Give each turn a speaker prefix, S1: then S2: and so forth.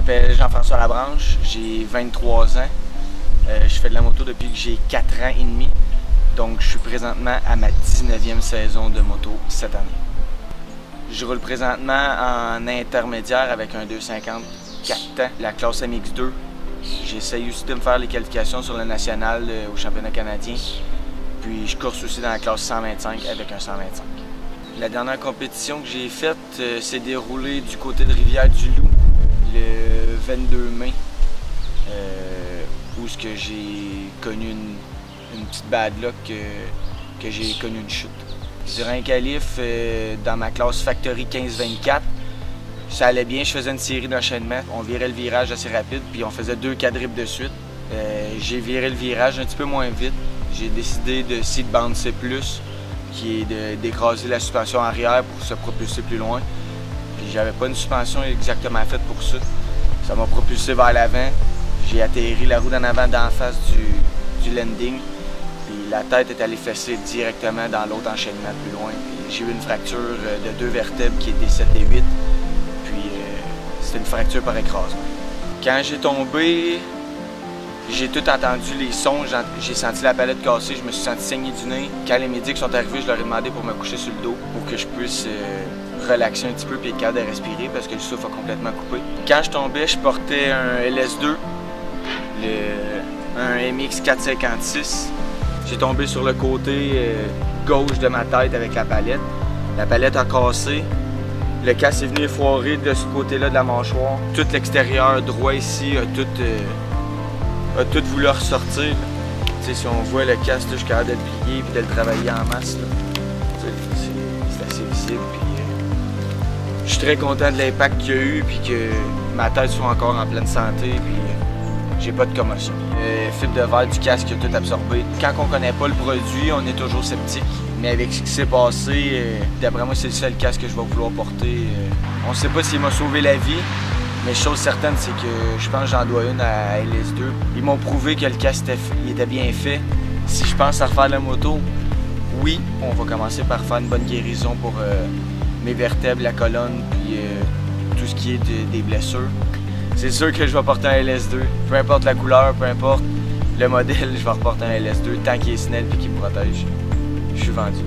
S1: m'appelle Jean-François Labranche, j'ai 23 ans. Je fais de la moto depuis que j'ai 4 ans et demi. Donc je suis présentement à ma 19e saison de moto cette année. Je roule présentement en intermédiaire avec un 250 4 temps, la classe MX2. J'essaye aussi de me faire les qualifications sur le national au championnat canadien. Puis je course aussi dans la classe 125 avec un 125. La dernière compétition que j'ai faite s'est déroulée du côté de Rivière-du-Loup le 22 mai, où j'ai connu une petite bad luck, que j'ai connu une chute. Durant un qualif, dans ma classe Factory 15-24, ça allait bien, je faisais une série d'enchaînements. On virait le virage assez rapide, puis on faisait 2 quadruples de suite. J'ai viré le virage un petit peu moins vite. J'ai décidé de seat bouncer plus, qui est d'écraser la suspension arrière pour se propulser plus loin. J'avais pas une suspension exactement faite pour ça. Ça m'a propulsé vers l'avant. J'ai atterri la roue d'en avant d'en face du landing. Puis la tête est allée fesser directement dans l'autre enchaînement plus loin. J'ai eu une fracture de 2 vertèbres qui était 7 et 8. Puis c'était une fracture par écrasement. Quand j'ai tombé, j'ai tout entendu les sons, j'ai senti la palette cassée, je me suis senti saigner du nez. Quand les médics sont arrivés, je leur ai demandé pour me coucher sur le dos pour que je puisse relaxer un petit peu et être capable de respirer parce que le souffle a complètement coupé. Quand je tombais, je portais un LS2, un MX456. J'ai tombé sur le côté gauche de ma tête avec la palette. La palette a cassé. Le casque est venu effoirer de ce côté-là de la mâchoire. Tout l'extérieur droit ici a tout voulu ressortir. T'sais, si on voit le casque, je suis capable de le plier et de le travailler en masse. C'est assez visible. Je suis très content de l'impact qu'il y a eu et que ma tête soit encore en pleine santé. J'ai pas de commotion. Le fibre de verre du casque a tout absorbé. Quand on connaît pas le produit, on est toujours sceptique. Mais avec ce qui s'est passé, d'après moi, c'est le seul casque que je vais vouloir porter. On sait pas s'il m'a sauvé la vie, mais chose certaine, c'est que je pense que j'en dois une à LS2. Ils m'ont prouvé que le casque était bien fait. Si je pense à refaire la moto, oui, on va commencer par faire une bonne guérison pour mes vertèbres, la colonne, puis tout ce qui est des blessures. C'est sûr que je vais porter un LS2. Peu importe la couleur, peu importe le modèle, je vais reporter un LS2 tant qu'il est snell et qu'il me protège. Je suis vendu.